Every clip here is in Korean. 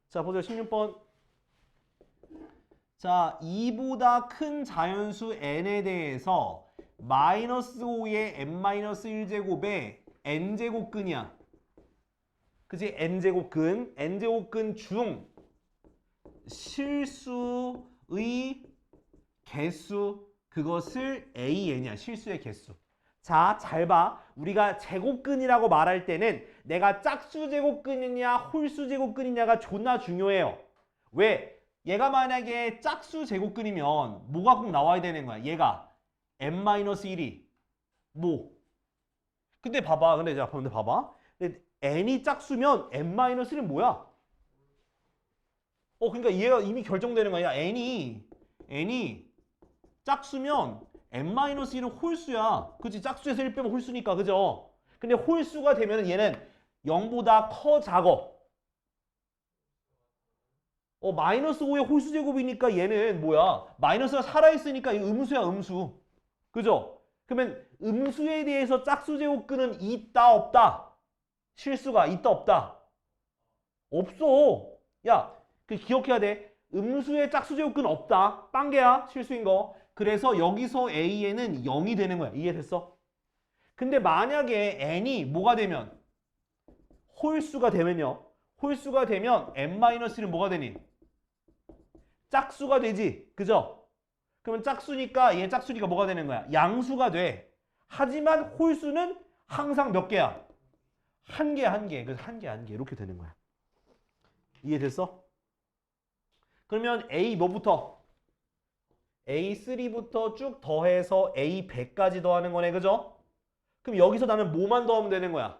자, 보세요. 16번. 자, 2보다 큰 자연수 n에 대해서 마이너스 5의 n-1제곱에 n제곱근이야. 그치? n제곱근. n제곱근 중 실수의 개수, 그것을 an이야. 실수의 개수. 자, 잘 봐. 우리가 제곱근이라고 말할 때는 내가 짝수 제곱근이냐 홀수 제곱근이냐가 존나 중요해요. 왜? 얘가 만약에 짝수 제곱근이면 뭐가 꼭 나와야 되는 거야? 얘가 n-1이 뭐? 근데 봐봐. 근데 봐봐. 근데 n이 짝수면 n-1은 뭐야? 그러니까 얘가 이미 결정되는 거야. n이 짝수면 n-1은 홀수야. 그치? 짝수에서 1 빼면 홀수니까. 그죠? 근데 홀수가 되면 얘는 0보다 커 작어. 마이너스 5의 홀수 제곱이니까 얘는 뭐야? 마이너스가 살아있으니까 이 음수야, 음수. 그죠? 그러면 음수에 대해서 짝수 제곱근은 있다, 없다? 실수가 있다, 없다? 없어. 야, 기억해야 돼. 음수의 짝수 제곱근 없다. 빵개야. 실수인 거. 그래서 여기서 A에는 0이 되는 거야. 이해됐어? 근데 만약에 n이 뭐가 되면? 홀수가 되면요. 홀수가 되면 n-는 뭐가 되니? 짝수가 되지. 그죠? 그러면 짝수니까 얘 짝수니까 뭐가 되는 거야? 양수가 돼. 하지만 홀수는 항상 몇 개야? 한 개, 한 개. 그래서 한 개, 한 개. 이렇게 되는 거야. 이해됐어? 그러면 A 뭐부터? A3부터 쭉 더해서 A100까지 더하는 거네. 그죠? 그럼 여기서 나는 뭐만 더하면 되는 거야?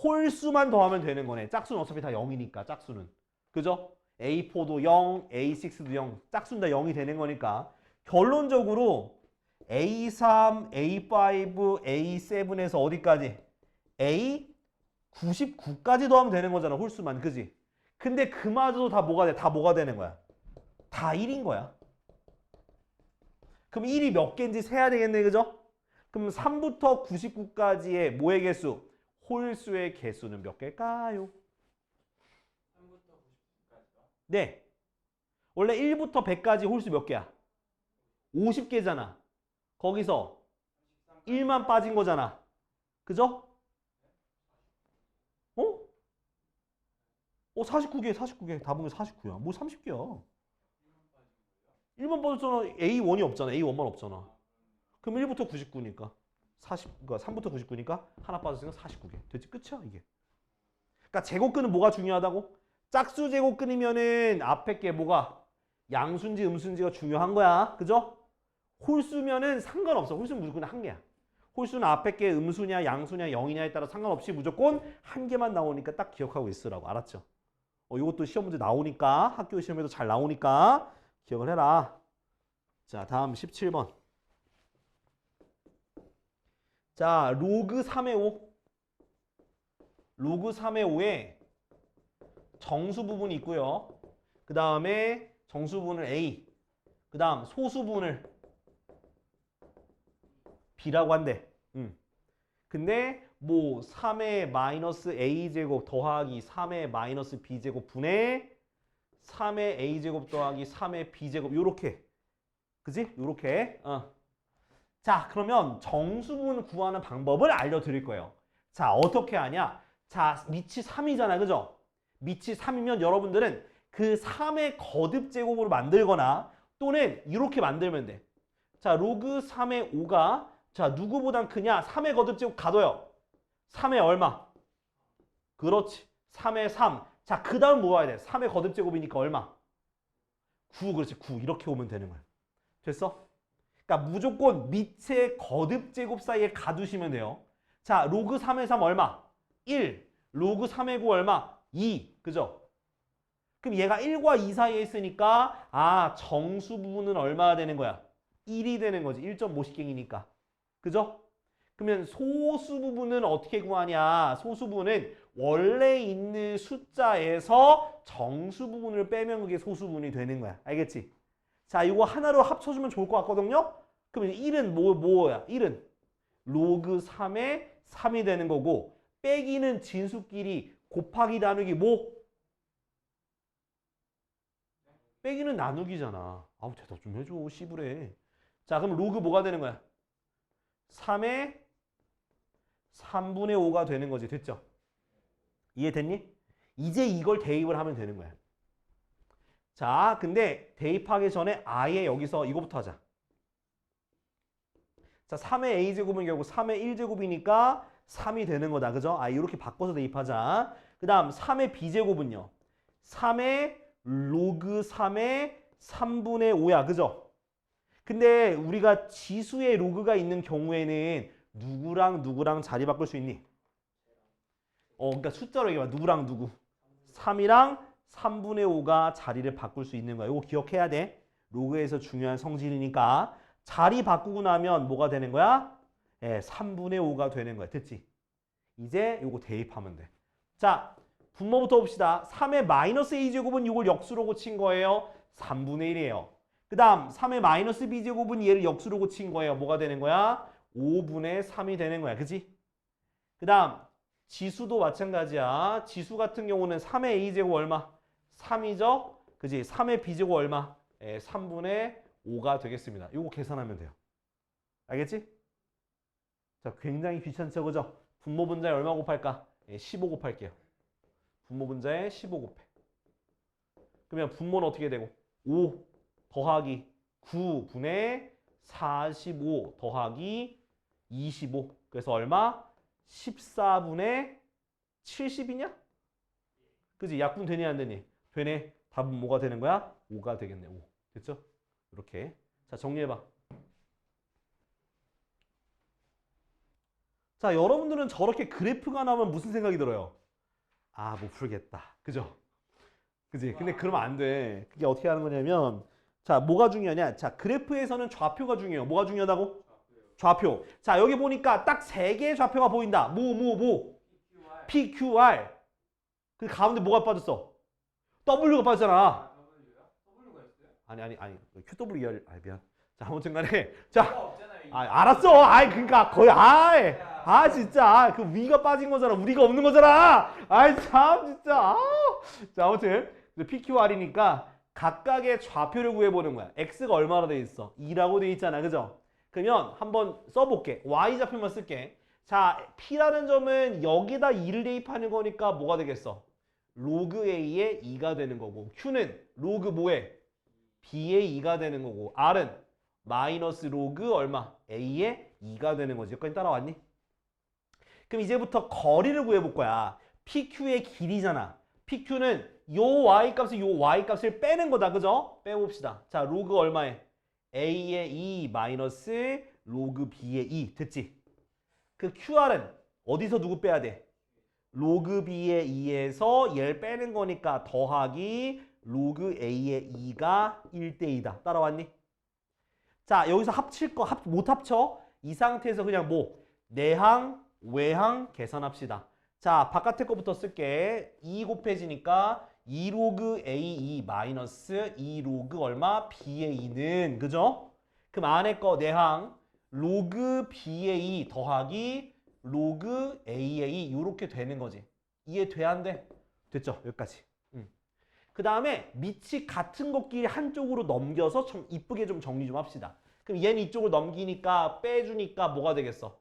홀수만 더하면 되는 거네. 짝수는 어차피 다 0이니까. 짝수는. 그죠? A4도 0, A6도 0. 짝수는 다 0이 되는 거니까. 결론적으로 A3, A5, A7에서 어디까지? A99까지 더하면 되는 거잖아. 홀수만. 그지? 근데 그마저도 다 뭐가 돼? 다 뭐가 되는 거야? 다 1인 거야. 그럼 1이 몇 개인지 세야 되겠네. 그죠? 그럼 3부터 99까지의 뭐의 개수? 홀수의 개수는 몇 개일까요? 3부터 99까지요? 네. 원래 1부터 100까지 홀수 몇 개야? 50개잖아. 거기서 1만 빠진 거잖아. 그죠? 49개, 49개. 답은 49야. 뭐 30개야. 1만 빠졌잖아. A1이 없잖아. A1만 없잖아. 그럼 1부터 99니까. 그러니까 3부터 99니까 하나 빠졌으니까 49개. 됐지? 끝이야, 이게. 그러니까 제곱근은 뭐가 중요하다고? 짝수 제곱근이면은 앞에 게 뭐가? 양수인지 음수인지가 중요한 거야. 그죠? 홀수면은 상관없어. 홀수는 무조건 한 개야. 홀수는 앞에 게 음수냐 양수냐 0이냐에 따라 상관없이 무조건 한 개만 나오니까 딱 기억하고 있으라고. 알았죠? 이것도 시험 문제 나오니까 학교 시험에도 잘 나오니까 기억을 해라. 자, 다음 17번. 자, 로그 3의 5. 로그 3의 5에 정수 부분이 있고요. 그 다음에 정수 부분을 A. 그 다음 소수 부분을 B라고 한대. 근데 뭐 3의 마이너스 A제곱 더하기 3의 마이너스 B제곱 분의 3의 A제곱 더하기 3의 B제곱 요렇게. 그지? 요렇게. 자, 그러면 정수분 구하는 방법을 알려드릴 거예요. 자, 어떻게 하냐? 자, 밑이 3이잖아. 그죠? 밑이 3이면 여러분들은 그 3의 거듭제곱으로 만들거나 또는 이렇게 만들면 돼. 자, 로그 3의 5가 자, 누구보단 크냐? 3의 거듭제곱 가둬요. 3의 얼마? 그렇지. 3의 3. 자, 그 다음 뭐 와야 돼? 3의 거듭제곱이니까 얼마? 9. 그렇지. 9. 이렇게 오면 되는 거야. 됐어? 그러니까 무조건 밑에 거듭제곱 사이에 가두시면 돼요. 자, 로그 3의 3 얼마? 1. 로그 3의 9 얼마? 2. 그죠? 그럼 얘가 1과 2 사이에 있으니까 정수 부분은 얼마나 되는 거야? 1이 되는 거지. 1.5식갱이니까. 그죠? 그러면 소수 부분은 어떻게 구하냐? 소수 부분은 원래 있는 숫자에서 정수 부분을 빼면 그게 소수 부분이 되는 거야. 알겠지? 자, 이거 하나로 합쳐주면 좋을 것 같거든요? 그러면 1은 뭐야? 1은 로그 3의 3이 되는 거고 빼기는 진수끼리 곱하기 나누기 뭐? 빼기는 나누기잖아. 아우 대답 좀 해줘. 씨부래. 자 그럼 로그 뭐가 되는 거야? 3의 3분의 5가 되는 거지. 됐죠? 이해됐니? 이제 이걸 대입을 하면 되는 거야. 자 근데 대입하기 전에 아예 여기서 이거부터 하자. 자 3의 a제곱은 결국 3의 1제곱이니까 3이 되는 거다. 그죠? 아 이렇게 바꿔서 대입하자. 그 다음 3의 b제곱은요. 3의 로그 3의 3분의 5야. 그죠? 근데 우리가 지수의 로그가 있는 경우에는 누구랑 누구랑 자리 바꿀 수 있니? 그러니까 숫자로 얘기해봐. 누구랑 누구? 3이랑 3분의 5가 자리를 바꿀 수 있는 거야. 이거 기억해야 돼. 로그에서 중요한 성질이니까. 자리 바꾸고 나면 뭐가 되는 거야? 3분의 5가 되는 거야. 됐지? 이제 이거 대입하면 돼. 자, 분모부터 봅시다. 3의 마이너스 a제곱은 이걸 역수로 고친 거예요. 3분의 1이에요. 그 다음 3의 마이너스 b제곱은 얘를 역수로 고친 거예요. 뭐가 되는 거야? 5분의 3이 되는 거야. 그치? 그 다음 지수도 마찬가지야. 지수 같은 경우는 3의 a제곱 얼마? 3이죠? 그지? 3의 b제곱 얼마? 3분의 5가 되겠습니다. 이거 계산하면 돼요. 알겠지? 자, 굉장히 귀찮죠, 그죠? 분모 분자에 얼마 곱할까? 15 곱할게요. 분모 분자에 15 곱해. 그러면 분모는 어떻게 되고? 5 더하기 9분의 45 더하기 25. 그래서 얼마? 14분의 70이냐? 그지? 약분 되니 안 되니? 되네. 답은 뭐가 되는 거야? 5가 되겠네. 5. 됐죠? 이렇게. 자, 정리해봐. 자, 여러분들은 저렇게 그래프가 나오면 무슨 생각이 들어요? 아, 못 풀겠다. 그죠? 그지? 근데 그러면 안 돼. 그게 어떻게 하는 거냐면, 자, 뭐가 중요하냐? 자, 그래프에서는 좌표가 중요해요. 뭐가 중요하다고? 좌표. 자, 여기 보니까 딱 3개의 좌표가 보인다. 뭐? PQR. 그 가운데 뭐가 빠졌어? W가 빠졌잖아. W가 있어요? 아니. QWR. 미안. 자, 아무튼 간에. 자, 없잖아요. 알았어. 그러니까 거의, 진짜. 그 위가 빠진 거잖아. 우리가 없는 거잖아. 참, 진짜. 자, 아무튼. PQR이니까 각각의 좌표를 구해보는 거야. X가 얼마나 돼 있어? 2라고 돼 있잖아. 그죠? 그러면 한번 써볼게. Y좌표만 쓸게. 자, P라는 점은 여기다 2를 대입하는 거니까 뭐가 되겠어? 로그 A의 2가 되는 거고, Q는 로그 뭐에? B의 2가 되는 거고, R은 마이너스 로그 얼마? A의 2가 되는 거지. 여기까지 따라왔니? 그럼 이제부터 거리를 구해볼 거야. PQ의 길이잖아. PQ는 요 Y 값을 요 Y 값을 빼는 거다. 그죠? 빼봅시다. 자, 로그 얼마에? A의 2 마이너스 로그 B의 2. 됐지? 그 QR은 어디서 누구 빼야 돼? 로그 B의 2에서 얘를 빼는 거니까 더하기 로그 A의 2가 1대2다. 따라왔니? 자, 여기서 합칠 거 못 합쳐? 이 상태에서 그냥 내항, 외항 계산합시다. 자, 바깥에 거부터 쓸게. 2 곱해지니까 2 로그 A2 마이너스 2 로그 얼마? B의 2는 그죠? 그럼 안에 거 내항 로그 B의 2 더하기 로그 A의 2 이렇게 되는 거지. 이해돼 안 돼? 됐죠? 여기까지. 그 다음에 밑이 같은 것끼리 한쪽으로 넘겨서 좀 이쁘게 좀 정리 좀 합시다. 그럼 얘는 이쪽을 넘기니까 빼주니까 뭐가 되겠어?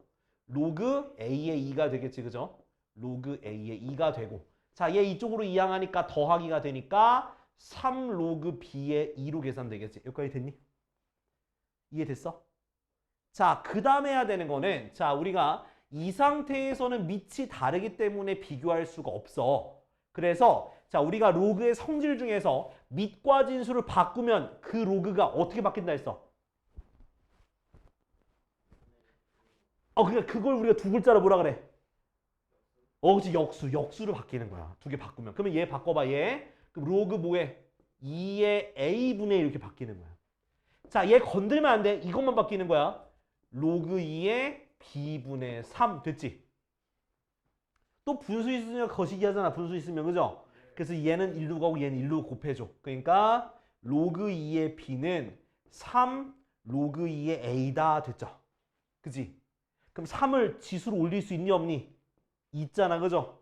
로그 A의 2가 되겠지. 그죠? 로그 A의 2가 되고, 자, 얘 이쪽으로 이항하니까 더하기가 되니까 3 로그 B의 2로 계산되겠지. 여기까지 됐니? 이해됐어? 자, 그 다음에 해야 되는 거는, 자, 우리가 이 상태에서는 밑이 다르기 때문에 비교할 수가 없어. 그래서 자, 우리가 로그의 성질 중에서 밑과 진수를 바꾸면 그 로그가 어떻게 바뀐다 했어? 그러니까 그걸 우리가 두 글자로 뭐라 그래? 그렇지. 역수로 바뀌는 거야. 두 개 바꾸면. 그러면 얘 바꿔봐, 얘. 그럼 로그 뭐해? 2의 a분의 1 이렇게 바뀌는 거야. 자, 얘 건들면 안 돼. 이것만 바뀌는 거야. 로그 2의 b분의 3 됐지? 또 분수 있으면 거시기 하잖아. 분수 있으면. 그죠? 그래서 얘는 1로 가고 얘는 1로 곱해줘. 그러니까 로그 2의 b는 3 로그 2의 a다 됐죠? 그지? 그럼 3을 지수로 올릴 수 있니 없니? 있잖아. 그죠?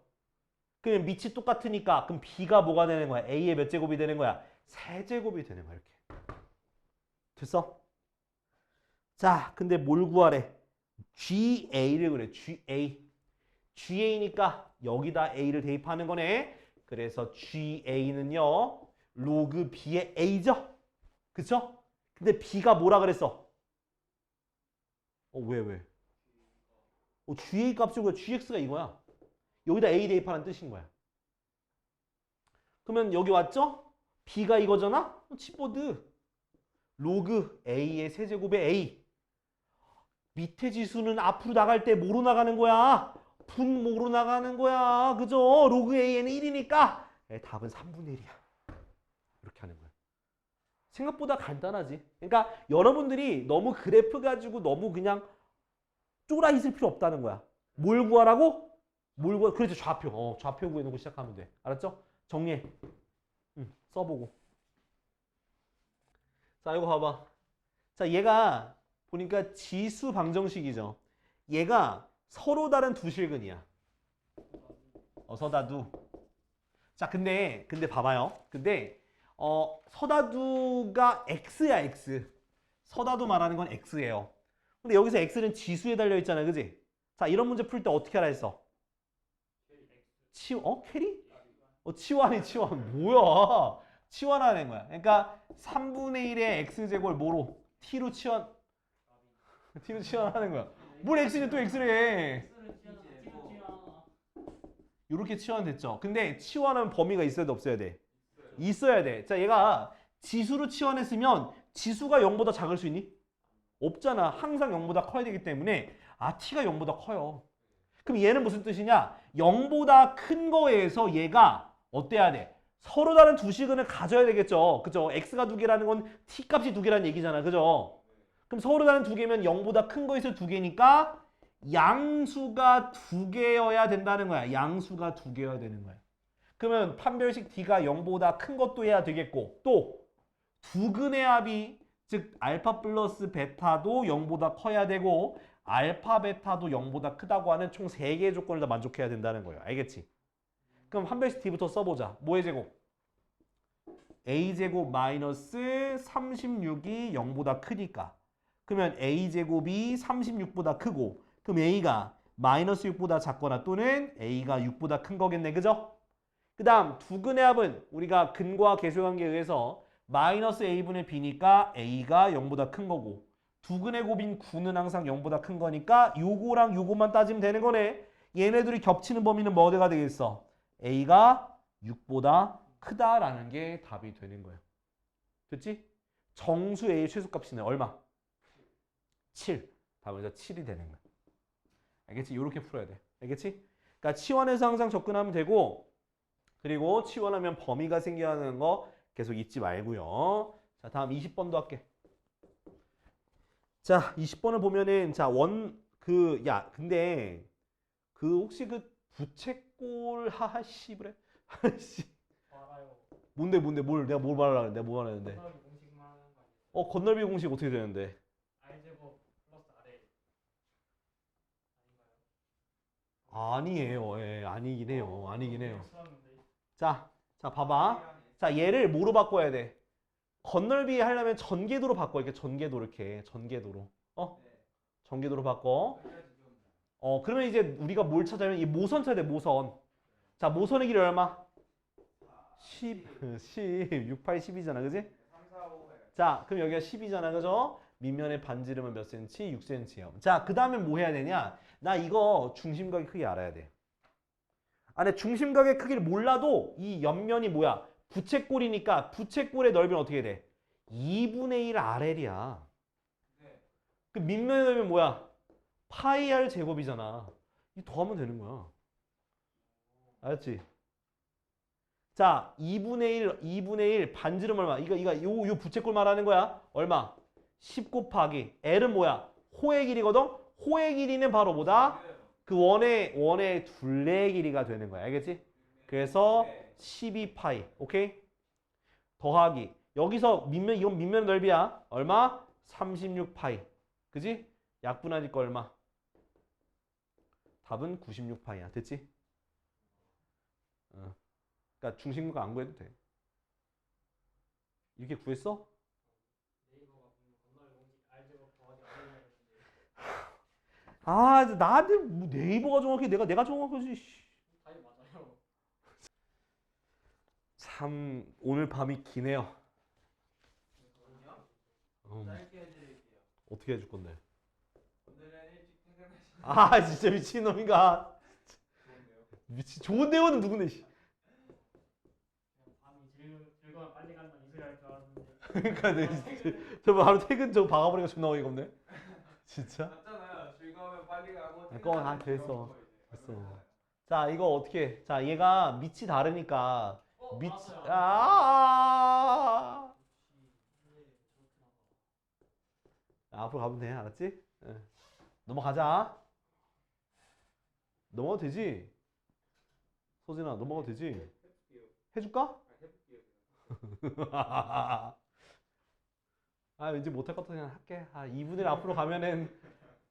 그러면 밑이 똑같으니까 그럼 b가 뭐가 되는 거야? a의 몇 제곱이 되는 거야? 세제곱이 되는 거야. 이렇게. 됐어? 자, 근데 뭘 구하래? GA를 그래. GA. GA니까 여기다 A를 대입하는 거네. 그래서 GA는요. 로그 B의 A죠? 그쵸? 근데 B가 뭐라 그랬어? 왜? GA 값이 뭐야? GX가 이거야. 여기다 A 대입하는 뜻인 거야. 그러면 여기 왔죠? B가 이거잖아? 치보드. 로그 A의 세제곱의 A. 밑에 지수는 앞으로 나갈 때 뭐로 나가는 거야? 분모로 나가는 거야. 그죠? 로그 A는 1이니까 답은 3분의 1이야. 이렇게 하는 거야. 생각보다 간단하지. 그러니까 여러분들이 너무 그래프 가지고 너무 그냥 쫄아 있을 필요 없다는 거야. 뭘 구하라고? 뭘 구하? 그렇지, 좌표. 좌표 구해놓고 시작하면 돼. 알았죠? 정리해. 써보고. 자, 이거 봐봐. 자, 얘가 보니까 지수 방정식이죠. 얘가 서로 다른 두 실근이야. 서다두. 자, 근데 봐봐요. 근데 서다두가 x야, x. 서다두 말하는 건 x예요. 근데 여기서 x는 지수에 달려 있잖아, 그지? 자, 이런 문제 풀 때 어떻게 하라 했어? 캐리? 치환이 뭐야? 치환하는 거야. 그러니까 3분의 1의 x제곱을 뭐로? t로 치환하는 거야. 뭘 x는 또 x를 해? 이렇게 치환됐죠. 근데 치환하면 범위가 있어야 돼, 없어야 돼? 있어야 돼. 자, 얘가 지수로 치환했으면 지수가 0보다 작을 수 있니? 없잖아. 항상 0보다 커야 되기 때문에 t가 0보다 커요. 그럼 얘는 무슨 뜻이냐? 0보다 큰 거에서 얘가 어때야 돼? 서로 다른 두 시근을 가져야 되겠죠. 그죠? x가 두 개라는 건 t 값이 두 개라는 얘기잖아. 그죠? 그럼 서로 다른 두 개면 0보다 큰 거에서 두 개니까 양수가 두 개여야 된다는 거야. 양수가 두 개여야 되는 거야. 그러면 판별식 D가 0보다 큰 것도 해야 되겠고 또 두 근의 합이 즉 알파 플러스 베타도 0보다 커야 되고 알파 베타도 0보다 크다고 하는 총 3개의 조건을 다 만족해야 된다는 거예요. 알겠지? 그럼 판별식 D부터 써보자. 뭐의 제곱? A제곱 마이너스 36이 0보다 크니까 그러면 A제곱이 36보다 크고 그럼 A가 마이너스 6보다 작거나 또는 A가 6보다 큰 거겠네. 그죠? 그 다음 두 근의 합은 우리가 근과 계수관계에 의해서 마이너스 A분의 B니까 A가 0보다 큰 거고 두 근의 곱인 9는 항상 0보다 큰 거니까 요거랑 요거만 따지면 되는 거네. 얘네들이 겹치는 범위는 뭐가 되겠어? A가 6보다 크다라는 게 답이 되는 거예요. 됐지? 정수 A의 최소값이네. 얼마? 7. 답은 7이 되는 거야. 알겠지? 이렇게 풀어야 돼. 알겠지? 그러니까 치환해서 항상 접근하면 되고 그리고 치환하면 범위가 생겨야 하는 거 계속 잊지 말고요. 자, 다음 20번도 할게. 자, 20번을 보면은 자, 근데 혹시 부채꼴 하하씨 그래? 하씨. 알아요. 뭔데 내가 뭘 말하는데? 내가 뭐 말하는데? 건널비 공식 말하는 거 아니에요? 건널비 공식 어떻게 되는데? I제곱 플러스 RA 아닌가요? 아니에요. 예, 아니긴 해요. 아니긴 해요. 썼는데. 자, 봐봐. 자, 얘를 뭐로 바꿔야 돼? 건널비 하려면 전개도로 바꿔. 이렇게 전개도로. 전개도로 바꿔. 그러면 이제 우리가 뭘 찾아면 이 모선 찾아야 돼, 모선. 자, 모선의 길이 얼마? 10, 6, 8, 10이잖아. 그지? 자, 그럼 여기가 10이잖아. 그죠? 밑면의 반지름은 몇 cm? 6cm요. 자, 그 다음에 뭐 해야 되냐? 나 이거 중심각의 크기 알아야 돼. 안에 중심각의 크기를 몰라도 이 옆면이 뭐야? 부채꼴이니까 부채꼴의 넓이는 어떻게 돼? 2분의 1 RL이야. 그 밑면의 넓이는 뭐야? 파이 R 제곱이잖아. 이거 더하면 되는 거야. 알았지? 자, 2분의 1 반지름 얼마? 요 부채꼴 말하는 거야. 얼마? 10 곱하기 L은 뭐야? 호의 길이거든? 호의 길이는 바로 뭐다? 그 원의 둘레의 길이가 되는 거야. 알겠지? 그래서 12파이. 오케이? 더하기. 여기서 이건 밑면 넓이야. 얼마? 36파이. 그지? 약분하니까 얼마? 답은 96파이야. 됐지? 그러니까 중심각 안 구해도 돼. 이렇게 구했어? 네이버가 분명 건너에 공식 R제곱 더하기 R이라 했는데 아, 나한테 뭐 네이버가 정확해. 내가 정확하지. 씨. 답이 맞아요. 참 오늘 밤이 기네요. 그럼요? 음, 짧게 해드릴게요. 어떻게 해줄 건데? 오늘은 일찍 퇴근하시는 아, 진짜 미친놈인가? 좋은데요? 좋은 대우는 누구네? 씨. 그냥 밤이 즐거운 빨리 간다 이 소리 할 줄 알았는데 그러니까 저 바로 퇴근 저 박아버리니까 존나 어이가 없네. 진짜? 맞잖아요. 즐거우면 빨리 가고 됐어. 즐거운 거 이제. 됐어. 맞잖아요. 자, 이거 어떻게 해? 자, 얘가 밑이 다르니까 밑 알았어요. 아, 앞으로 가면 돼. 알았지? 응. 넘어가자. 넘어가도 되지? 소진아, 넘어가도 되지? 해볼게요. 해줄까? 아, 해볼게요. 아, 왠지 못할 것 같아서 그냥 할게. 아, 2분의 1 앞으로 가면은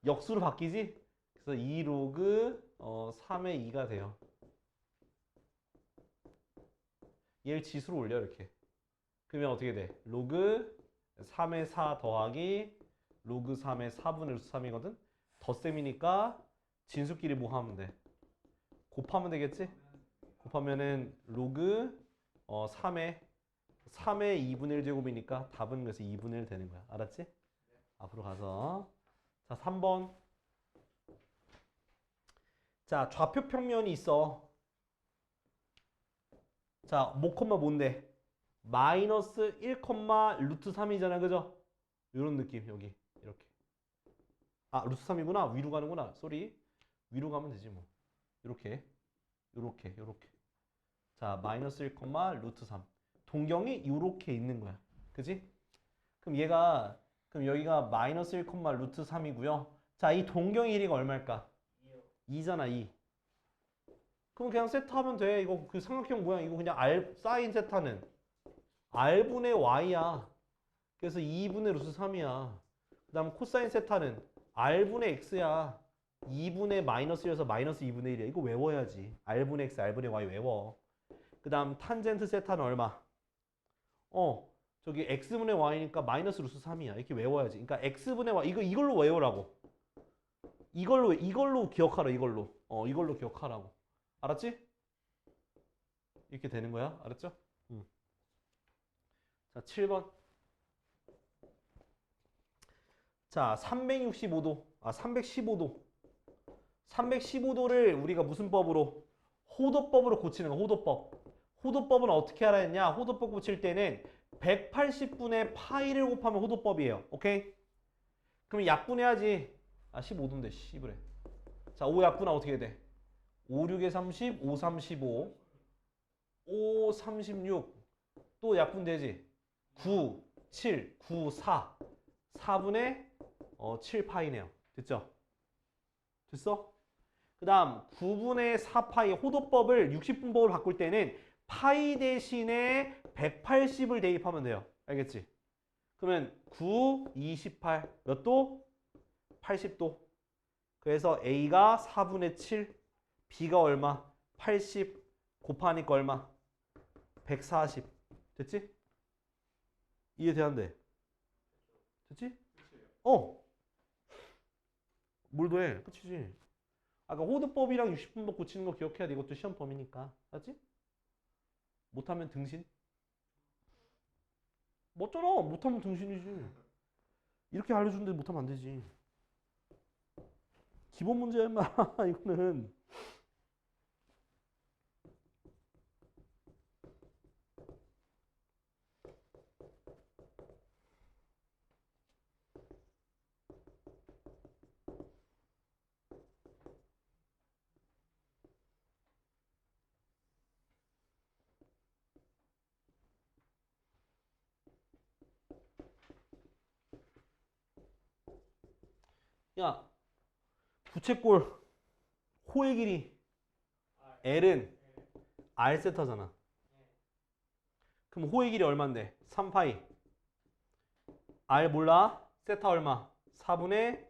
역수로 바뀌지? 그래서 2 로그 3의 2가 돼요. 얘를 지수로 올려 이렇게. 그러면 어떻게 돼? 로그 3의 4 더하기 로그 3의 4분의 루트 3이거든? 덧셈이니까 진수끼리 뭐 하면 돼? 곱하면 되겠지? 곱하면은 로그 3의 2분의 1 제곱이니까 답은 그래서 2분의 1 되는 거야. 알았지? 앞으로 가서 자 3번. 자 좌표 평면이 있어. 자 뭐, 뭔데? 마이너스 1, 루트 3이잖아. 그죠? 이런 느낌 여기 이렇게. 아 루트 3이구나. 위로 가는구나. 쏘리. 위로 가면 되지 뭐. 이렇게 요렇게 자 마이너스 1, 루트 3. 동경이 요렇게 있는 거야. 그지? 그럼 여기가 마이너스 1, 루트 3이고요. 자 이 동경의 길이가 얼마일까? 2잖아 2. 그럼 그냥 세타하면 돼. 이거 그 삼각형 모양 이거 그냥 사인 세타는 R분의 Y야. 그래서 2분의 루트 3이야. 그 다음 코사인 세타는 R분의 X야. 2분의 마이너스 1에서 마이너스 2분의 1이야. 이거 외워야지. R분의 X, R분의 Y 외워. 그 다음 탄젠트 세타는 얼마? 저기 X분의 Y니까 마이너스 루트 3이야. 이렇게 외워야지. 그러니까 X분의 Y 이걸로 외우라고. 이걸로 기억하라. 이걸로 기억하라고. 알았지? 이렇게 되는 거야. 알았죠? 자, 7번. 자, 365도. 315도를 우리가 무슨 법으로? 호도법으로 고치는 거. 호도법은 어떻게 하라 했냐? 호도법 고칠 때는 180분의 파이를 곱하면 호도법이에요. 오케이? 그럼 약분해야지. 15도인데 씨부래. 자, 5 약분하면 어떻게 돼? 5, 6에 30, 5, 35, 5, 36. 또 약분되지? 9, 7, 9, 4. 4분의 7파이네요. 됐죠? 됐어? 그 다음 9분의 4파이 호도법을 60분법으로 바꿀 때는 파이 대신에 180을 대입하면 돼요. 알겠지? 그러면 9, 28. 몇 도? 80도. 그래서 A가 4분의 7, B가 얼마? 80 곱하니까 얼마? 140. 됐지? 이해돼안돼? 됐지? 뭘 더해? 끝이지. 아까 호드법이랑 60분법 고치는 거 기억해야 돼. 이것도 시험 범위니까. 알았지? 못하면 등신. 맞잖아. 못하면 등신이지. 이렇게 알려주는데 못하면 안 되지. 기본 문제야 임마. 이거는. 야, 부채꼴 호의 길이 L은 R 세타잖아. 그럼 호의 길이 얼만데? 3파이. R 몰라? 세타 얼마? 4분의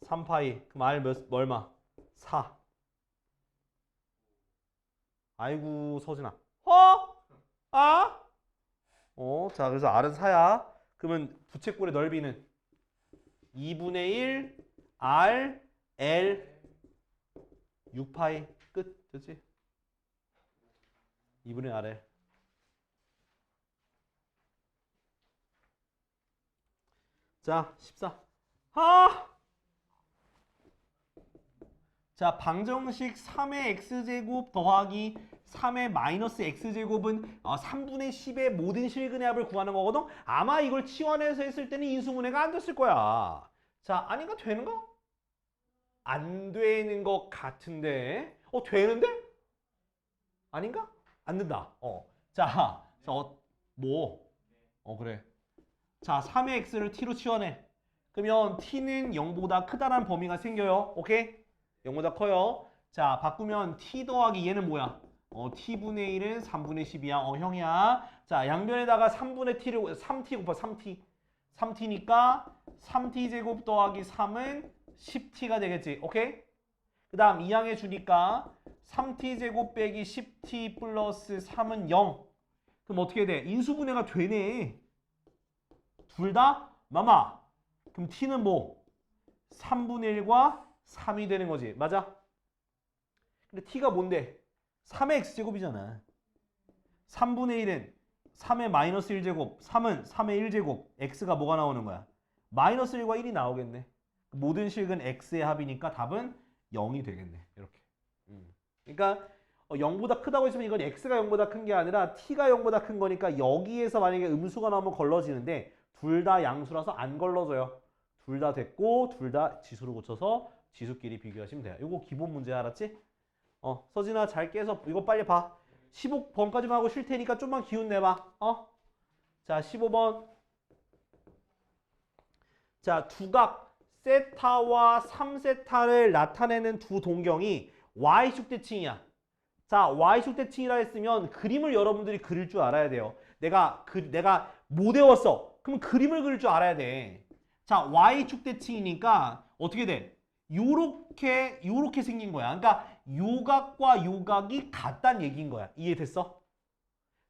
3파이. 그럼 R 얼마? 4. 아이고 서진아. 아? 자 그래서 R은 4야. 그러면 부채꼴의 넓이는 2분의 1 R L 6파이 끝. 됐지? 2분의 RL. 자 14. 자 방정식 3의 x제곱 더하기 3의 마이너스 x제곱은 3분의 10의 모든 실근의 합을 구하는 거거든. 아마 이걸 치환해서 했을 때는 인수분해가 안 됐을 거야. 자 아닌가? 되는가? 안 되는 것 같은데 되는데? 아닌가? 안 된다. 자 그래. 자 3의 x를 t로 치환해. 그러면 t는 0보다 크다라는 범위가 생겨요. 오케이? 0보다 커요. 자 바꾸면 t 더하기 얘는 뭐야? t분의 1은 3분의 10이야. 형이야. 자 양변에다가 3분의 t를 3t 곱하 3t 3t니까 3t 제곱 더하기 3은 10t가 되겠지. 오케이? 그 다음 2항에 주니까 3t 제곱 빼기 10t 플러스 3은 0. 그럼 어떻게 돼? 인수분해가 되네. 둘 다 마마. 그럼 t는 뭐? 3분의 1과 3이 되는 거지. 맞아? 근데 t가 뭔데? 3의 x제곱이잖아. 3분의 1은 3의 마이너스 1제곱, 3은 3의 1제곱. x가 뭐가 나오는 거야? 마이너스 1과 1이 나오겠네. 모든 실근 x의 합이니까 답은 0이 되겠네. 이렇게. 그러니까 0보다 크다고 했으면 이건 x가 0보다 큰 게 아니라 t가 0보다 큰 거니까 여기에서 만약에 음수가 나오면 걸러지는데 둘 다 양수라서 안 걸러져요. 둘 다 됐고 둘 다 지수로 고쳐서 지수끼리 비교하시면 돼요. 이거 기본 문제 알았지? 서진아 잘 깨서 이거 빨리 봐. 15번까지만 하고 쉴 테니까 좀만 기운 내봐. 자 15번. 자 두각 세타와 3세타를 나타내는 두 동경이 y축 대칭이야. 자 y축 대칭이라 했으면 그림을 여러분들이 그릴 줄 알아야 돼요. 내가 못 외웠어. 그럼 그림을 그릴 줄 알아야 돼. 자 y축 대칭이니까 어떻게 돼? 요렇게 생긴 거야. 그러니까 요각과 요각이 같다는 얘기인 거야. 이해됐어?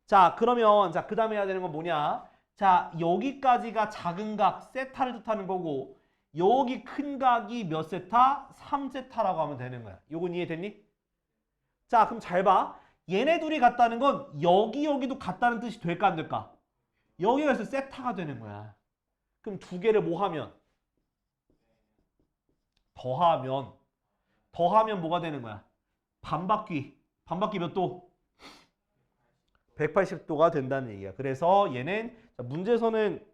자 그러면 그 다음에 해야 되는 건 뭐냐? 자 여기까지가 작은 각 세타를 뜻하는 거고 여기 큰 각이 몇 세타? 3세타라고 하면 되는 거야. 요건 이해됐니? 자 그럼 잘 봐. 얘네 둘이 같다는 건 여기도 같다는 뜻이 될까 안 될까? 여기가 있어 세타가 되는 거야. 그럼 두 개를 뭐 하면? 더하면 뭐가 되는 거야? 반바퀴 몇 도? 180도가 된다는 얘기야. 그래서 얘는 문제에서는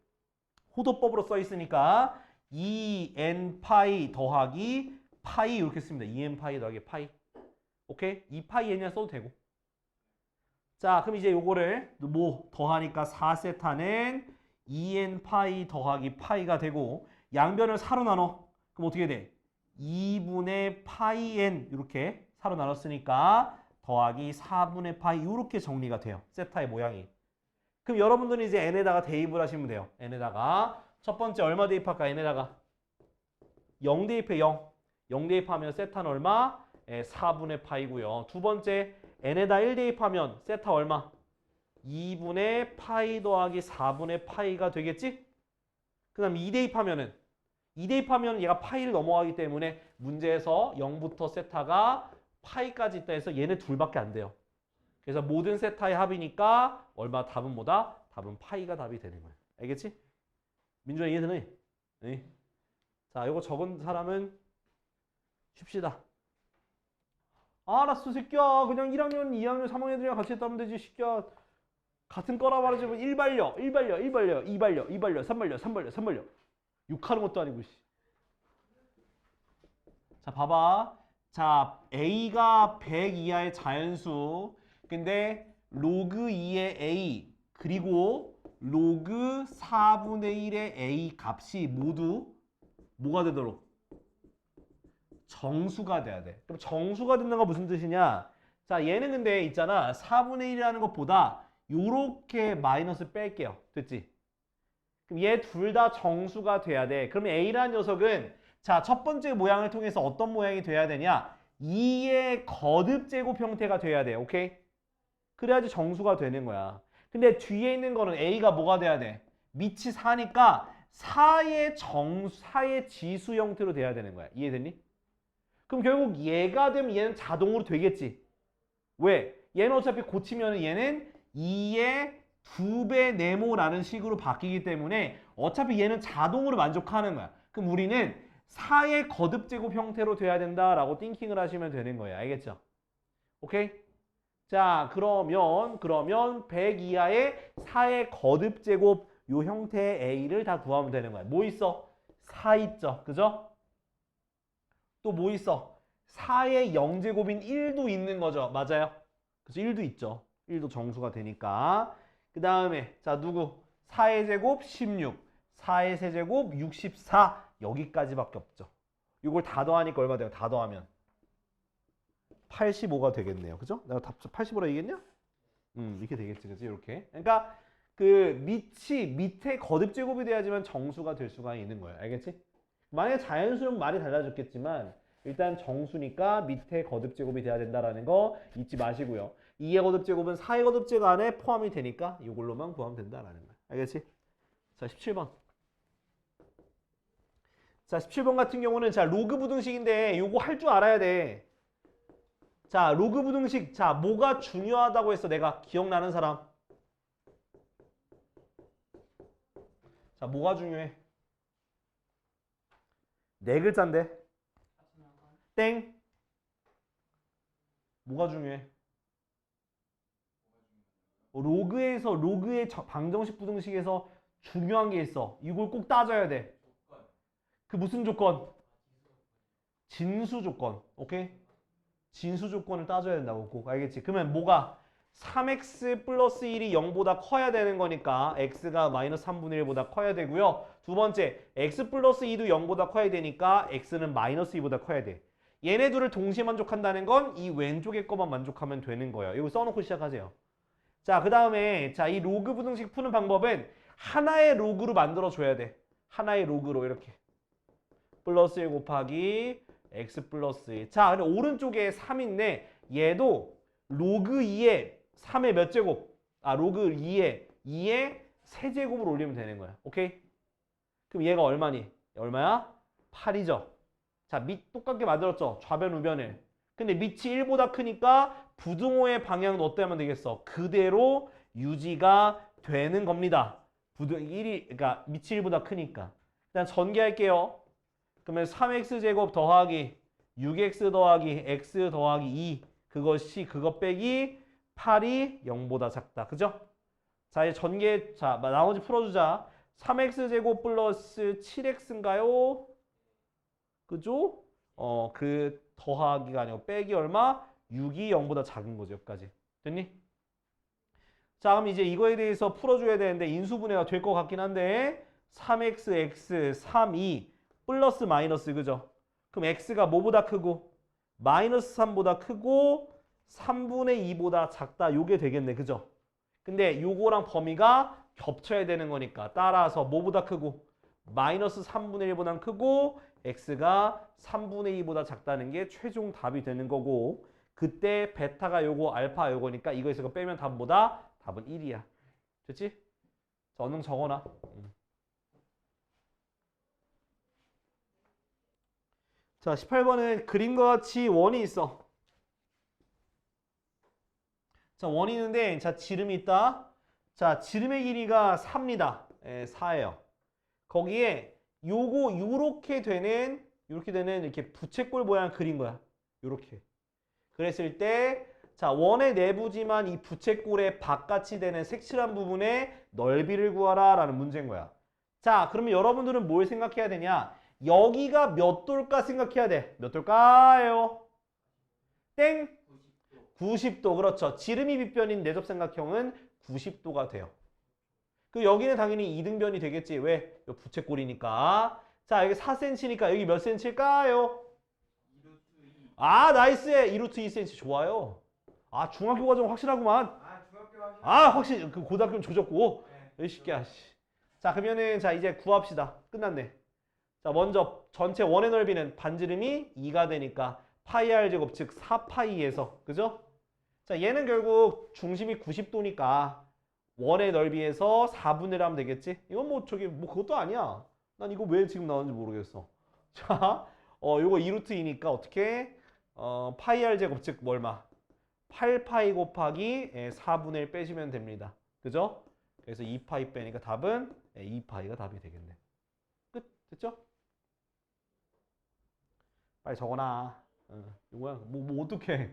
호도법으로 써 있으니까 2n 파이 더하기 파이 이렇게 씁니다. 2n 파이 더하기 파이. 오케이? 2파이 n이나 써도 되고. 자 그럼 이제 요거를 뭐 더하니까 4세타는 2n 파이 더하기 파이가 되고 양변을 4로 나눠. 그럼 어떻게 돼? 2분의 파이 n 이렇게 4로 나눴으니까 더하기 4분의 파이 이렇게 정리가 돼요. 세타의 모양이. 그럼 여러분들은 이제 n에다가 대입을 하시면 돼요. n에다가 첫 번째 얼마 대입할까? n에다가 0 대입해 0. 0 대입하면 세타는 얼마? 4분의 파이고요. 두 번째 n에다 1 대입하면 세타 얼마? 2분의 파이 더하기 4분의 파이가 되겠지? 그 다음 2 대입하면은 얘가 파이를 넘어가기 때문에 문제에서 0부터 세타가 파이까지 있다 해서 얘네 둘밖에 안 돼요. 그래서 모든 세타의 합이니까 얼마 답은 뭐다? 답은 파이가 답이 되는 거야. 알겠지? 민준아 이해되니? 네. 자, 이거 적은 사람은 쉽시다. 알았어 새끼야. 그냥 1학년, 2학년, 3학년 애들이랑 같이 했다면 되지 새끼야. 같은 거라 말하지 뭐 1발려, 2발려, 3발려. 6하는 것도 아니고. 자 봐봐. 자 A가 100 이하의 자연수. 근데 로그 2의 A 그리고 로그 4분의 1의 A 값이 모두 뭐가 되도록? 정수가 돼야 돼. 그럼 정수가 된다는 건 무슨 뜻이냐? 자 얘는 근데 있잖아. 4분의 1이라는 것보다 요렇게 마이너스 뺄게요. 됐지? 그럼 얘 둘 다 정수가 돼야 돼. 그러면 A라는 녀석은 자, 첫 번째 모양을 통해서 어떤 모양이 돼야 되냐? 2의 거듭 제곱 형태가 돼야 돼. 오케이? 그래야지 정수가 되는 거야. 근데 뒤에 있는 거는 A가 뭐가 돼야 돼? 밑이 4니까 4의 지수 형태로 돼야 되는 거야. 이해됐니? 그럼 결국 얘가 되면 얘는 자동으로 되겠지. 왜? 얘는 어차피 고치면 얘는 2의 2배 네모라는 식으로 바뀌기 때문에 어차피 얘는 자동으로 만족하는 거야. 그럼 우리는 4의 거듭제곱 형태로 돼야 된다라고 띵킹을 하시면 되는 거예요. 알겠죠? 오케이? 자, 그러면 100 이하의 4의 거듭제곱 요 형태의 A를 다 구하면 되는 거야. 뭐 있어? 4 있죠. 그죠? 또 뭐 있어? 4의 0제곱인 1도 있는 거죠. 맞아요? 그래서 1도 있죠. 1도 정수가 되니까. 그 다음에 자 누구? 4의 제곱 16, 4의 세제곱 64 여기까지밖에 없죠. 이걸 다 더하니까 얼마 돼요? 다 더하면 85가 되겠네요. 그죠? 내가 답 85라 얘기했냐? 이렇게 되겠지. 그지? 이렇게. 그러니까 그 밑에 거듭 제곱이 돼야지만 정수가 될 수가 있는 거예요. 알겠지? 만약에 자연수는 말이 달라졌겠지만 일단 정수니까 밑에 거듭 제곱이 돼야 된다라는 거 잊지 마시고요. 2의 거듭 제곱은 4의 거듭 제곱 안에 포함이 되니까 이걸로만 구하면 된다라는 거예요. 알겠지? 자, 17번. 자, 17번 같은 경우는 자, 로그 부등식인데 요거 할 줄 알아야 돼. 자, 로그 부등식. 자, 뭐가 중요하다고 했어? 내가 기억나는 사람. 자, 뭐가 중요해? 네 글자인데. 땡. 뭐가 중요해? 로그의 방정식 부등식에서 중요한 게 있어. 이걸 꼭 따져야 돼. 그 무슨 조건? 진수 조건. 오케이? 진수 조건을 따져야 된다고 꼭. 알겠지? 그러면 뭐가? 3x 플러스 1이 0보다 커야 되는 거니까 x가 마이너스 3분의 1보다 커야 되고요. 두 번째, x 플러스 2도 0보다 커야 되니까 x는 마이너스 2보다 커야 돼. 얘네 둘을 동시에 만족한다는 건 이 왼쪽의 것만 만족하면 되는 거예요. 이거 써놓고 시작하세요. 자, 그 다음에 자, 이 로그 부등식 푸는 방법은 하나의 로그로 만들어줘야 돼. 하나의 로그로 이렇게. 플러스 1 곱하기 x 플러스 1. 자, 근데 오른쪽에 3인데 얘도 로그 2에 3의 몇 제곱? 아, 로그 2의 세제곱을 올리면 되는 거야. 오케이? 그럼 얘가 얼마니? 얼마야? 8이죠. 자, 밑 똑같게 만들었죠. 좌변 우변을. 근데 밑이 1보다 크니까 부등호의 방향도 어때 하면 되겠어? 그대로 유지가 되는 겁니다. 그러니까 밑이 1보다 크니까. 일단 전개할게요. 그러면 3x제곱 더하기 6x 더하기 x 더하기 2 그것 빼기 8이 0보다 작다. 그죠? 자, 이제 전개, 자, 나머지 풀어주자. 3x제곱 플러스 7x인가요? 그죠? 그 더하기가 아니고 빼기 얼마? 6이 0보다 작은 거죠. 여기까지. 됐니? 자, 그럼 이제 이거에 대해서 풀어줘야 되는데 인수분해가 될 것 같긴 한데 3xx 32 플러스 마이너스 그죠? 그럼 x가 뭐보다 크고? 마이너스 3보다 크고 3분의 2보다 작다. 요게 되겠네. 그죠? 근데 요거랑 범위가 겹쳐야 되는 거니까 따라서 뭐보다 크고? 마이너스 3분의 1보다 크고 x가 3분의 2보다 작다는 게 최종 답이 되는 거고 그때 베타가 요거 알파 요거니까 이거에서 빼면 답은 뭐다? 답은 1이야. 됐지? 자, 얼른 적어놔. 자, 18번은 그림과 같이 원이 있어. 자, 원이 있는데 자, 지름이 있다. 자, 지름의 길이가 4입니다. 4예요. 거기에 요렇게 되는 이렇게 부채꼴 모양 그린 거야. 요렇게. 그랬을 때 자, 원의 내부지만 이 부채꼴의 바깥이 되는 색칠한 부분의 넓이를 구하라 라는 문제인 거야. 자, 그러면 여러분들은 뭘 생각해야 되냐? 여기가 몇 도일까 생각해야 돼. 몇 도일까요? 땡! 90도. 그렇죠. 지름이 빗변인 내접삼각형은 90도가 돼요. 그 여기는 당연히 이등변이 되겠지. 왜? 요 부채꼴이니까. 자, 여기 4cm니까 여기 몇 cm일까요? 아, 나이스해. 2루트 2cm. 좋아요. 아, 중학교 과정 확실하구만. 확실히. 그 고등학교는 조졌고. 이 새끼야. 자, 그러면은 자, 이제 구합시다. 끝났네. 자, 먼저 전체 원의 넓이는 반지름이 2가 되니까 파이 r 제곱 즉 4파이에서 그죠? 자, 얘는 결국 중심이 90도니까 원의 넓이에서 4분의 1 하면 되겠지? 이건 뭐 저기 뭐 그것도 아니야. 난 이거 왜 지금 나오는지 모르겠어. 자, 요거 2루트 2니까 어떻게? 파이 r 제곱 즉 얼마? 8파이 곱하기 4분의 1 빼시면 됩니다. 그죠? 그래서 2파이 빼니까 답은 2파이가 답이 되겠네. 끝. 됐죠? 빨리 적어놔. 이거야. 뭐 어떡해.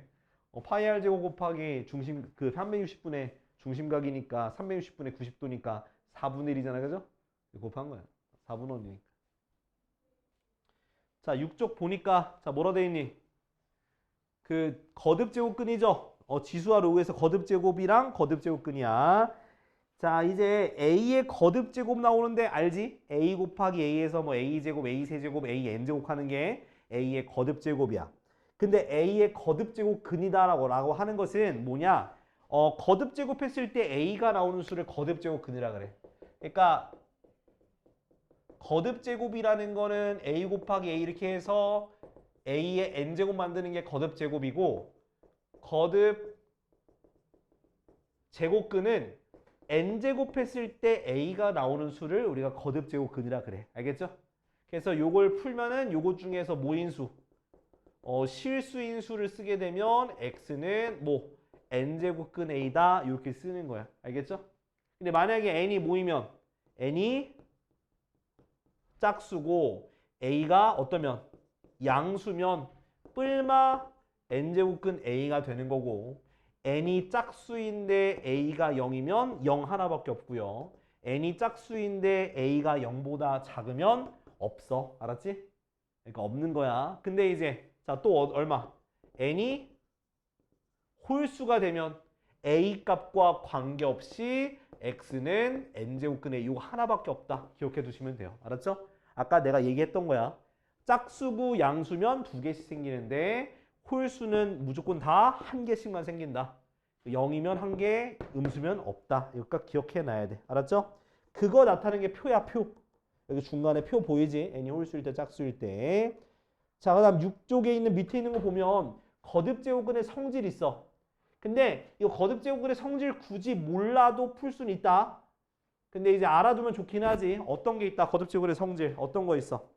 파이 r 제곱 곱하기 중심 그 360분의 중심각이니까 360분의 90도니까 4분의 1이잖아. 그죠? 곱한 거야. 4분의 1이니까. 자, 6쪽 보니까 자, 뭐라 돼 있니? 그 거듭 제곱근이죠. 지수와 로그에서 거듭 제곱이랑 거듭 제곱근이야. 자, 이제 a의 거듭 제곱 나오는데 알지? a 곱하기 a에서 뭐 a 제곱, a 세제곱, a n 제곱 하는 게 a의 거듭 제곱이야. 근데 a의 거듭 제곱근이다라고 하는 것은 뭐냐? 거듭 제곱했을 때 a가 나오는 수를 거듭 제곱근이라 그래. 그러니까 거듭 제곱이라는 거는 a 곱하기 a 이렇게 해서 a의 n제곱 만드는 게 거듭 제곱이고, 거듭 제곱근은 n제곱 했을 때 a가 나오는 수를 우리가 거듭 제곱근이라 그래. 알겠죠? 그래서 요걸 풀면은 요것 중에서 모인수, 실수인 수를 쓰게 되면 x는 뭐 n제곱근 a다 이렇게 쓰는 거야. 알겠죠? 근데 만약에 n이 모이면 n이 짝수고 a가 어떠면 양수면 뿔마 n제곱근 a가 되는 거고, n이 짝수인데 a가 0이면 0 하나밖에 없고요. n이 짝수인데 a가 0보다 작으면 없어. 알았지? 그러니까 없는 거야. 근데 이제 자, 또 얼마? n이 홀수가 되면 a 값과 관계없이 x는 n제곱근 a 이거 하나밖에 없다. 기억해 두시면 돼요. 알았죠? 아까 내가 얘기했던 거야. 짝수고 양수면 2개씩 생기는데 홀수는 무조건 다 1개씩만 생긴다. 0이면 1개, 음수면 없다. 이거 기억해 놔야 돼. 알았죠? 그거 나타내는 게 표야, 표. 여기 중간에 표 보이지? n이 홀수일 때, 짝수일 때. 자, 그 다음 6쪽에 있는 밑에 있는 거 보면 거듭제곱근의 성질 있어. 근데 이 거듭제곱근의 성질 굳이 몰라도 풀 수는 있다. 근데 이제 알아두면 좋긴 하지. 어떤 게 있다? 거듭제곱근의 성질. 어떤 거 있어?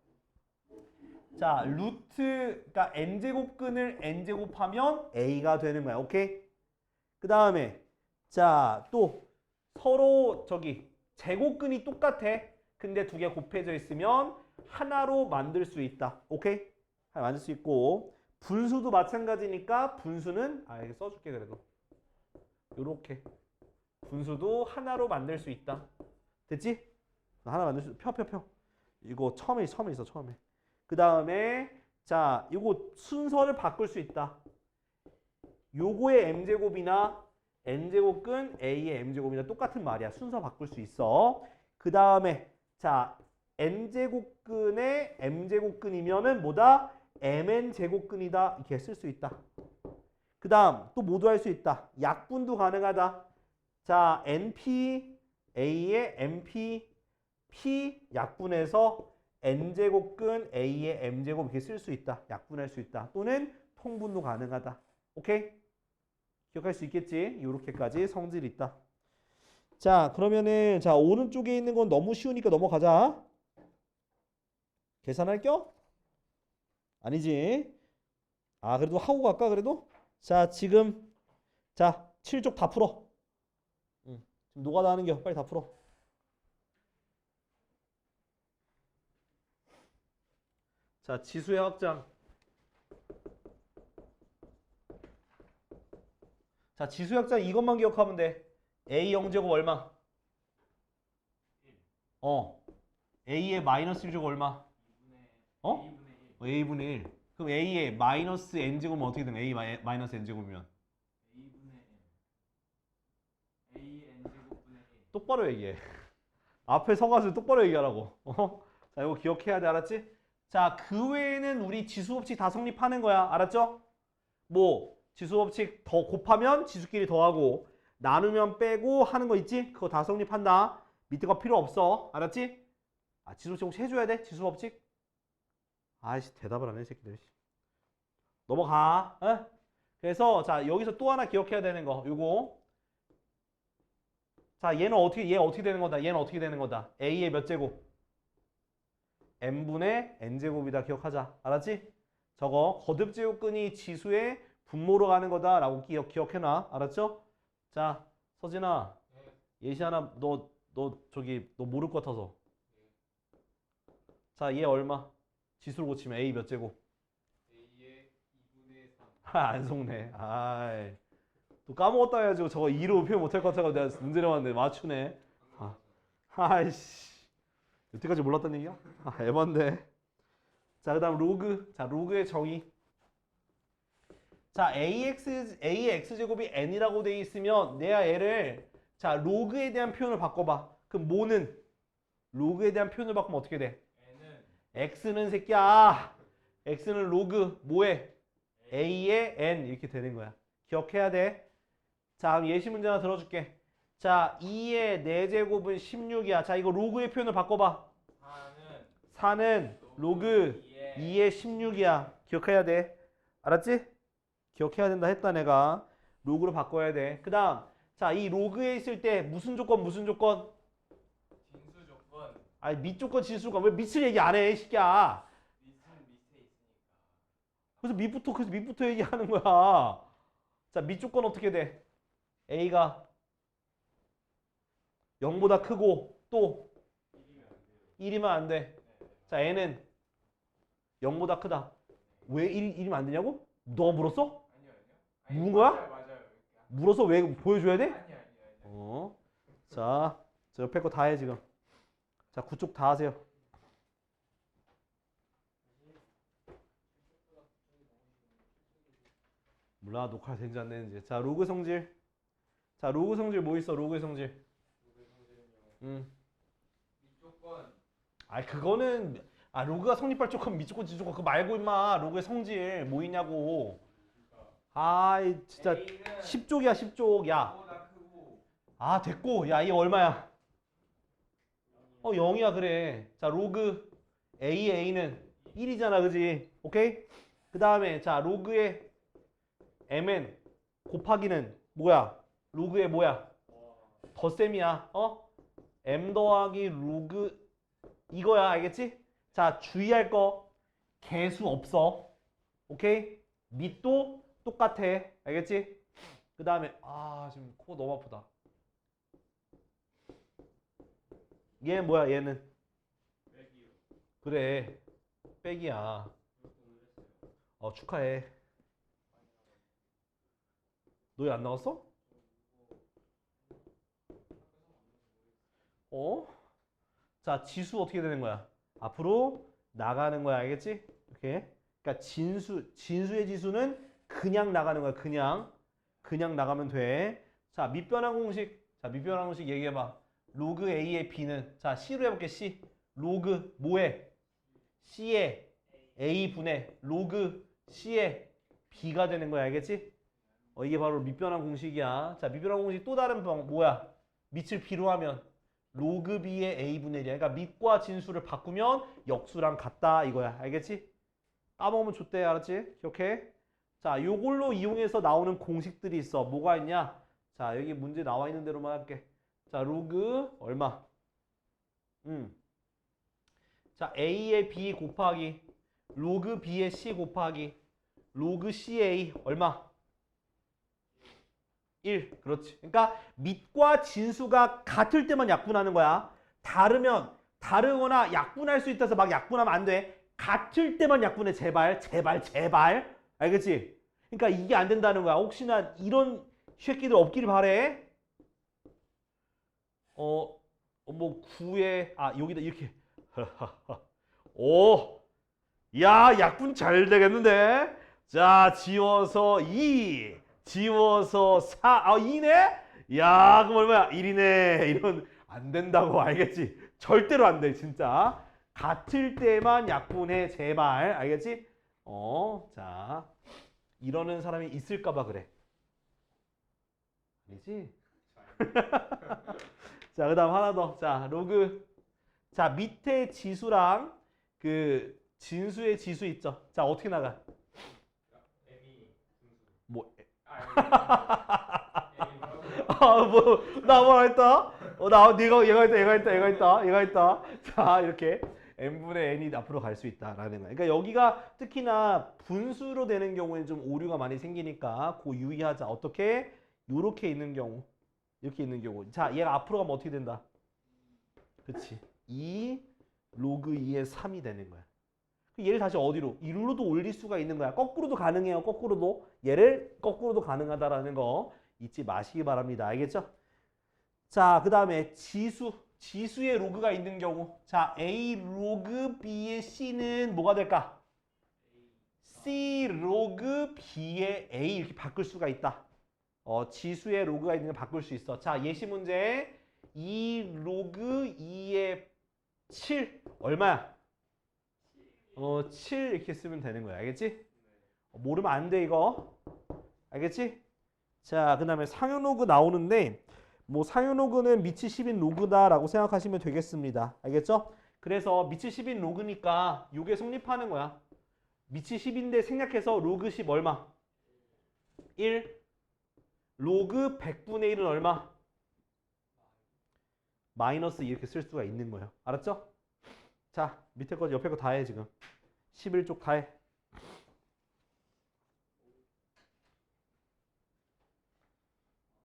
자, 루트, 그러니까 n제곱근을 n제곱하면 a가 되는 거야. 오케이? 그 다음에 자, 또 서로 저기 제곱근이 똑같아. 근데 2개 곱해져 있으면 하나로 만들 수 있다. 오케이? 하나 만들 수 있고, 분수도 마찬가지니까 분수는 이렇게 써줄게. 그래도 요렇게 분수도 하나로 만들 수 있다. 됐지? 하나 만들 수, 펴. 이거 처음에 있어. 처음에. 그 다음에 자, 이거 순서를 바꿀 수 있다. 요거의 m제곱이나 n제곱근 a의 m제곱이나 똑같은 말이야. 순서 바꿀 수 있어. 그 다음에 자, n제곱근의 m제곱근이면은 뭐다? mn제곱근이다. 이렇게 쓸 수 있다. 그 다음 또 모두 할 수 있다. 약분도 가능하다. 자, np a의 np p 약분해서 n제곱근 a의 m제곱 이렇게 쓸 수 있다. 약분할 수 있다. 또는 통분도 가능하다. 오케이? 기억할 수 있겠지? 이렇게까지 성질이 있다. 자, 그러면은 자, 오른쪽에 있는 건 너무 쉬우니까 넘어가자. 계산할 겨? 아니지. 그래도 하고 갈까 그래도? 자, 지금 자, 7쪽 다 풀어. 지금 노가다 하는 겨. 빨리 다 풀어. 자, 지수의 확장. 자, 지수의 확장 이것만 기억하면 돼. a 0제곱 얼마? a의 마이너스 1제곱 얼마? a분의 1. 그럼 a의 마이너스 n제곱은 어떻게 되면 a 마이너스 n제곱이면? a n제곱분의 1. 똑바로 얘기해. 앞에 서가지고 똑바로 얘기하라고. 자, 이거 기억해야 돼. 알았지? 자, 그 외에는 우리 지수 법칙 다 성립하는 거야. 알았죠? 뭐 지수 법칙 더 곱하면 지수끼리 더하고 나누면 빼고 하는 거 있지? 그거 다 성립한다. 밑에 거 필요 없어. 알았지? 지수 법칙 혹시 해줘야 돼? 지수 법칙? 아이씨, 대답을 안 해, 새끼들. 넘어가. 그래서 자 여기서 또 하나 기억해야 되는 거 요거 자 얘 어떻게 되는 거다 얘는 어떻게 되는 거다 a의 몇 제곱 n분의 n제곱이다 기억하자 알았지? 저거 거듭제곱근이 지수의 분모로 가는 거다 라고 기억해놔 알았죠? 자 서진아 예시하나 너 모를 것 같아서 자 얘 얼마? 지수로 고치면 a 몇 제곱? A의 2분의 3. 안 속네. 아이. 또 까먹었다 해가지고 저거 2로 표현 못할 것 같아서 내가 문제 내봤는데 맞추네. 아이씨. 여태까지 몰랐단 얘기야? 에반데. 자, 그 다음 로그. 자, 로그의 정의. 자, A의 x제곱이 n이라고 돼 있으면 내가 얘를 자, 로그에 대한 표현을 바꿔봐. 그럼 뭐는? 로그에 대한 표현을 바꾸면 어떻게 돼? N은 x는 새끼야. x는 로그. 뭐해? a의 n 이렇게 되는 거야. 기억해야 돼. 자, 그럼 예시 문제 하나 들어줄게. 자, 2의 4제곱은 16이야. 자, 이거 로그의 표현을 바꿔봐. 4는 로그 2의 16이야. 기억해야 돼. 알았지? 기억해야 된다 했다 내가. 로그로 바꿔야 돼. 그 다음 자, 이 로그에 있을 때 무슨 조건? 진수 조건. 아니 밑 조건 진수 조건. 왜 밑을 얘기 안 해? 이 새끼야. 밑은 밑에 있으니까. 그래서 밑부터 얘기하는 거야. 자, 밑 조건 어떻게 돼? A가 0보다 크고 또 1이면 안 돼. 자, N은 0보다 크다. 왜 1이면 안 되냐고? 너가 물었어? 아니요. 물은 거야? 맞아요. 물어서 왜 보여줘야 돼? 아니요. 자, 저 옆에 거 다 해 지금. 자, 그쪽 다 하세요. 몰라 녹화 된지 안 되는지. 자, 로그 성질. 자, 로그 성질 뭐 있어? 로그의 성질. 밑조건. 아, 그거는 로그가 성립할 조건 밑조건 지조건 그거 말고 임마. 로그의 성질 뭐 있냐고. 아이 진짜 A는 10족이야 10족. 야. 5보다 크고. 아 됐고. 야 이게 얼마야? 0이야 그래. 자, 로그 A는 1이잖아 그지? 오케이? 그 다음에 자 로그의 mn 곱하기는 뭐야? 로그의 뭐야? 덧셈이야. m 더하기 로그 이거야. 알겠지? 자, 주의할 거 개수 없어. 오케이? 밑도 똑같아. 알겠지? 그 다음에 지금 코 너무 아프다. 얘는 뭐야? 얘는 그래 백이야. 축하해. 너 왜 안 나왔어? 자, 지수 어떻게 되는 거야? 앞으로 나가는 거야. 알겠지? 이렇게. 그러니까 진수의 지수는 그냥 나가는 거야. 그냥 나가면 돼. 자, 밑변환 공식. 자, 밑변환 공식 얘기해 봐. 로그 A의 B는 자, C로 해 볼게. C. 로그 뭐해? C의 A분의 로그 C의 B가 되는 거야. 알겠지? 이게 바로 밑변환 공식이야. 자, 밑변환 공식 또 다른 방법 뭐야? 밑을 B로 하면 로그 B의 A분의 1이야. 그러니까 밑과 진수를 바꾸면 역수랑 같다 이거야. 알겠지? 까먹으면 좋대. 알았지? 기억해? 자, 요걸로 이용해서 나오는 공식들이 있어. 뭐가 있냐? 자, 여기 문제 나와 있는 대로만 할게. 자, 로그 얼마? 자, A의 B 곱하기 로그 B의 C 곱하기 로그 C의 얼마? 1. 그렇지. 그러니까 밑과 진수가 같을 때만 약분하는 거야. 다르거나 약분할 수 있다 해서 막 약분하면 안 돼. 같을 때만 약분해. 제발. 알겠지? 그러니까 이게 안 된다는 거야. 혹시나 이런 새끼들 없기를 바래. 뭐 9에 여기다 이렇게. 야, 약분 잘 되겠는데? 자, 지워서 2, 지워서 4, 2네? 야, 그럼 얼마야? 1이네. 이런 안 된다고. 알겠지? 절대로 안 돼, 진짜. 같을 때만 약분해, 제발. 알겠지? 자, 이러는 사람이 있을까 봐 그래. 아니지? 자, 그 다음 하나 더. 자, 로그. 자, 밑에 지수랑 그 진수의 지수 있죠? 자, 어떻게 나가? M이 뭐 나 뭐라 했다? 얘가 했다. 자, 이렇게 n분의 n이 앞으로 갈 수 있다라는 거야. 그러니까 여기가 특히나 분수로 되는 경우에는 좀 오류가 많이 생기니까 그 유의하자. 어떻게? 요렇게 있는 경우. 이렇게 있는 경우. 자, 얘가 앞으로 가면 어떻게 된다? 그치. 2 로그 2의 3이 되는 거야. 얘를 다시 어디로? 이리로도 올릴 수가 있는 거야. 거꾸로도 가능해요. 거꾸로도. 얘를 거꾸로도 가능하다라는 거 잊지 마시기 바랍니다. 알겠죠? 자, 그 다음에 지수의 로그가 있는 경우. 자, A 로그 B의 C는 뭐가 될까? C 로그 B의 A 이렇게 바꿀 수가 있다. 지수의 로그가 있는 걸 바꿀 수 있어. 자, 예시 문제 2 로그 2의 7 얼마야? 7 이렇게 쓰면 되는 거야. 알겠지? 모르면 안 돼 이거. 알겠지? 자, 그 다음에 상용 로그 나오는데 뭐 상용 로그는 미치 10인 로그다라고 생각하시면 되겠습니다. 알겠죠? 그래서 미치 10인 로그니까 이게 성립하는 거야. 미치 10인데 생략해서 로그 10 얼마? 1. 로그 100분의 1은 얼마? 마이너스 이렇게 쓸 수가 있는 거예요. 알았죠? 자, 밑에 거 옆에 거 다 해 지금. 11쪽 다 해.